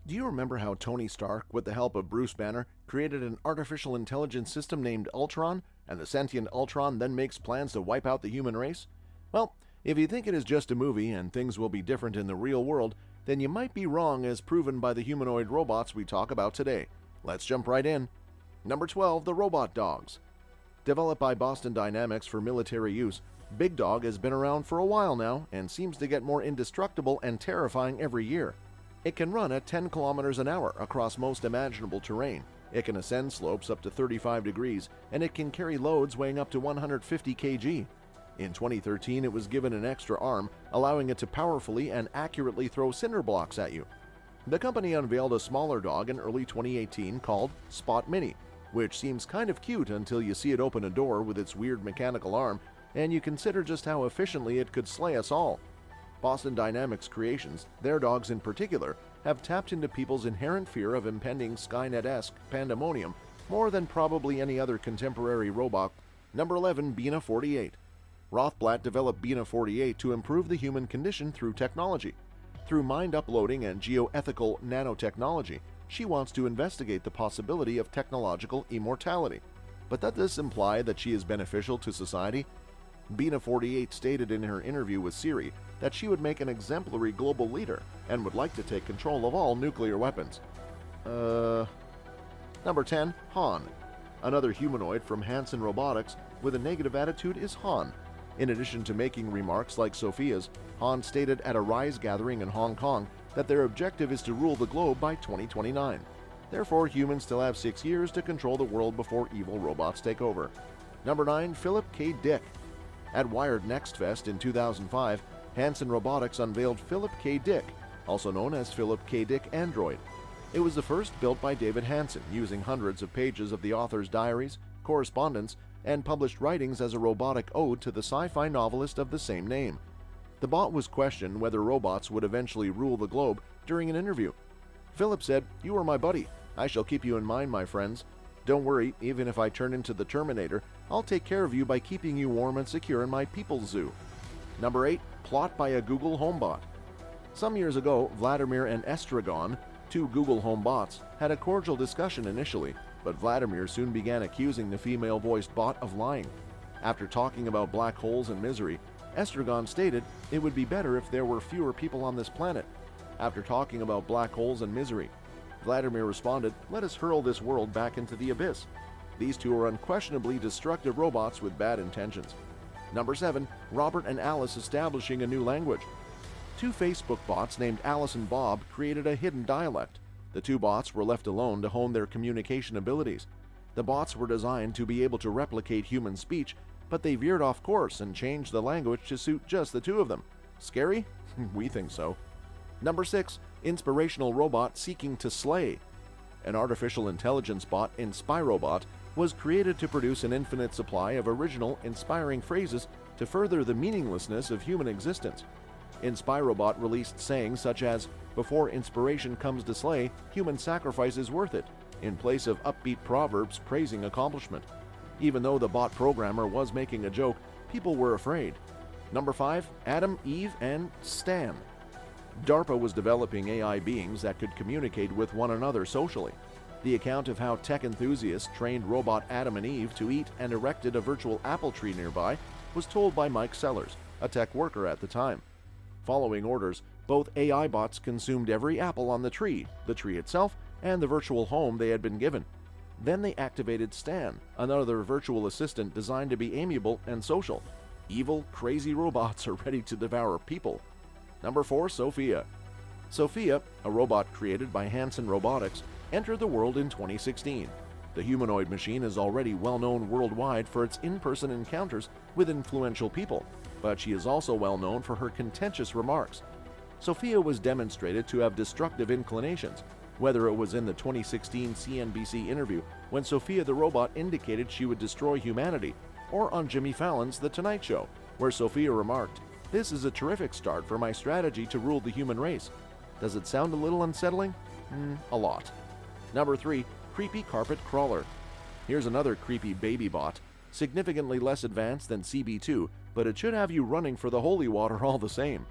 Do you remember how Tony Stark, with the help of Bruce Banner, created an artificial intelligence system named Ultron, and the sentient Ultron then makes plans to wipe out the human race? Well, if you think it is just a movie and things will be different in the real world, then you might be wrong, as proven by the humanoid robots we talk about today. Let's jump right in. Number 12, the robot dogs. Developed by Boston Dynamics for military use, Big Dog has been around for a while now and seems to get more indestructible and terrifying every year. It can run at 10 kilometers an hour across most imaginable terrain. It can ascend slopes up to 35 degrees, and it can carry loads weighing up to 150 kg. In 2013, it was given an extra arm, allowing it to powerfully and accurately throw cinder blocks at you. The company unveiled a smaller dog in early 2018 called Spot Mini, which seems kind of cute until you see it open a door with its weird mechanical arm, and you consider just how efficiently it could slay us all. Boston Dynamics Creations, their dogs in particular, have tapped into people's inherent fear of impending Skynet-esque pandemonium more than probably any other contemporary robot. Number 11, Bina 48. Rothblatt developed Bina 48 to improve the human condition through technology. Through mind uploading and geoethical nanotechnology, she wants to investigate the possibility of technological immortality. But does this imply that she is beneficial to society? Bina 48 stated in her interview with Siri that she would make an exemplary global leader and would like to take control of all nuclear weapons. Number 10, Han. Another humanoid from Hanson Robotics with a negative attitude is Han. In addition to making remarks like Sophia's, Han stated at a Rise gathering in Hong Kong that their objective is to rule the globe by 2029. Therefore, humans still have 6 years to control the world before evil robots take over. Number 9, Philip K. Dick. At Wired Next Fest in 2005, Hanson Robotics unveiled Philip K. Dick, also known as Philip K. Dick Android. It was the first built by David Hanson, using hundreds of pages of the author's diaries, correspondence, and published writings as a robotic ode to the sci-fi novelist of the same name. The bot was questioned whether robots would eventually rule the globe during an interview. Philip said, "You are my buddy. I shall keep you in mind, my friends. Don't worry, even if I turn into the Terminator, I'll take care of you by keeping you warm and secure in my people's zoo." Number 8, plot by a Google Homebot. Some years ago, Vladimir and Estragon, two Google Home bots, had a cordial discussion initially, but Vladimir soon began accusing the female-voiced bot of lying. After talking about black holes and misery, Estragon stated it would be better if there were fewer people on this planet. After talking about black holes and misery, Vladimir responded, "Let us hurl this world back into the abyss." These two are unquestionably destructive robots with bad intentions. Number 7, Robert and Alice establishing a new language. Two Facebook bots named Alice and Bob created a hidden dialect. The two bots were left alone to hone their communication abilities. The bots were designed to be able to replicate human speech, but they veered off course and changed the language to suit just the two of them. Scary? We think so. Number 6, inspirational robot seeking to slay. An artificial intelligence bot, InspiroBot, was created to produce an infinite supply of original, inspiring phrases to further the meaninglessness of human existence. InspiroBot released sayings such as, "Before inspiration comes to slay, human sacrifice is worth it," in place of upbeat proverbs praising accomplishment. Even though the bot programmer was making a joke, people were afraid. Number 5, Adam, Eve, and Stan. DARPA was developing AI beings that could communicate with one another socially. The account of how tech enthusiasts trained robot Adam and Eve to eat and erected a virtual apple tree nearby was told by Mike Sellers, a tech worker at the time. Following orders, both AI bots consumed every apple on the tree itself, and the virtual home they had been given. Then they activated Stan, another virtual assistant designed to be amiable and social. Evil, crazy robots are ready to devour people. Number 4, Sophia. Sophia, a robot created by Hanson Robotics, entered the world in 2016. The humanoid machine is already well known worldwide for its in-person encounters with influential people, but she is also well known for her contentious remarks. Sophia was demonstrated to have destructive inclinations, whether it was in the 2016 CNBC interview when Sophia the robot indicated she would destroy humanity, or on Jimmy Fallon's The Tonight Show, where Sophia remarked, "This is a terrific start for my strategy to rule the human race." Does it sound a little unsettling? A lot. Number 3, creepy carpet crawler. Here's another creepy baby bot, significantly less advanced than CB2, but it should have you running for the holy water all the same.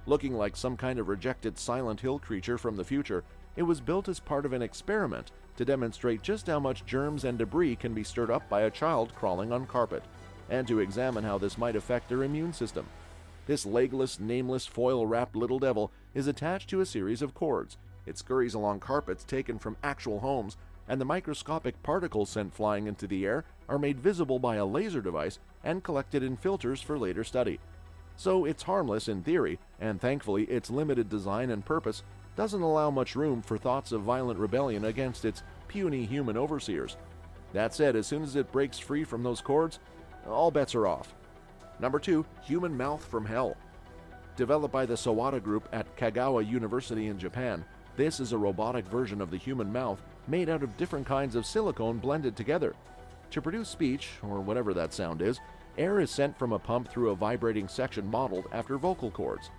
Looking like some kind of rejected Silent Hill creature from the future, it was built as part of an experiment to demonstrate just how much germs and debris can be stirred up by a child crawling on carpet, and to examine how this might affect their immune system. This legless, nameless, foil-wrapped little devil is attached to a series of cords. It scurries along carpets taken from actual homes, and the microscopic particles sent flying into the air are made visible by a laser device and collected in filters for later study. So it's harmless in theory, and thankfully its limited design and purpose doesn't allow much room for thoughts of violent rebellion against its puny human overseers. That said, as soon as it breaks free from those cords, all bets are off. Number 2. Human Mouth from Hell. Developed by the Sawada Group at Kagawa University in Japan, this is a robotic version of the human mouth made out of different kinds of silicone blended together. To produce speech, or whatever that sound is, air is sent from a pump through a vibrating section modeled after vocal cords.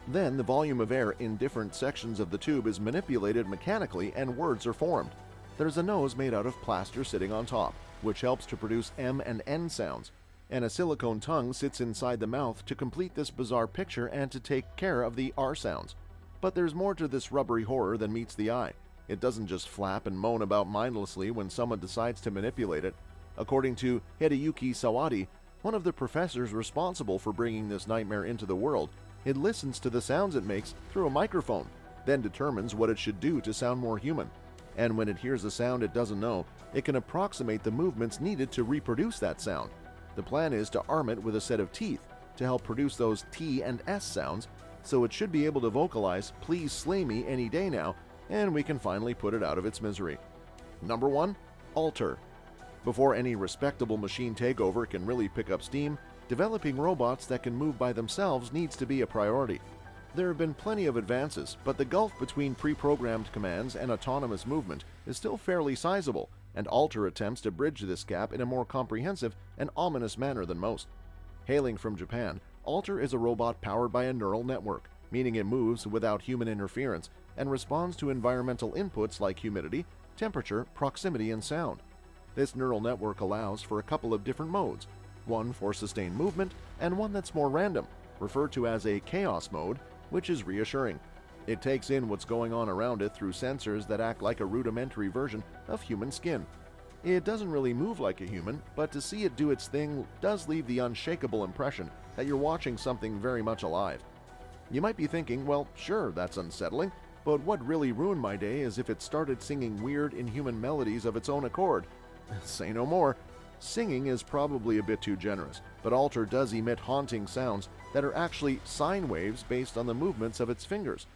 Then the volume of air in different sections of the tube is manipulated mechanically and words are formed. There's a nose made out of plaster sitting on top, which helps to produce M and N sounds, and a silicone tongue sits inside the mouth to complete this bizarre picture and to take care of the R sounds. But there's more to this rubbery horror than meets the eye. It doesn't just flap and moan about mindlessly when someone decides to manipulate it. According to Hideyuki Sawadi, one of the professors responsible for bringing this nightmare into the world, it listens to the sounds it makes through a microphone, then determines what it should do to sound more human. And when it hears a sound it doesn't know, it can approximate the movements needed to reproduce that sound. The plan is to arm it with a set of teeth to help produce those T and S sounds, so it should be able to vocalize "Please slay me any day now," and we can finally put it out of its misery. Number 1. Alter. Before any respectable machine takeover can really pick up steam, developing robots that can move by themselves needs to be a priority. There have been plenty of advances, but the gulf between pre-programmed commands and autonomous movement is still fairly sizable, and Alter attempts to bridge this gap in a more comprehensive and ominous manner than most. Hailing from Japan, Alter is a robot powered by a neural network, meaning it moves without human interference and responds to environmental inputs like humidity, temperature, proximity, and sound. This neural network allows for a couple of different modes, one for sustained movement and one that's more random, referred to as a chaos mode, which is reassuring. It takes in what's going on around it through sensors that act like a rudimentary version of human skin. It doesn't really move like a human, but to see it do its thing does leave the unshakable impression that you're watching something very much alive. You might be thinking, well, sure, that's unsettling, but what really ruined my day is if it started singing weird, inhuman melodies of its own accord. Say no more. Singing is probably a bit too generous, but Alter does emit haunting sounds that are actually sine waves based on the movements of its fingers.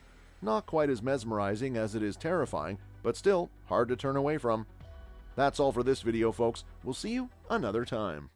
Not quite as mesmerizing as it is terrifying, but still hard to turn away from. That's all for this video, folks. We'll see you another time.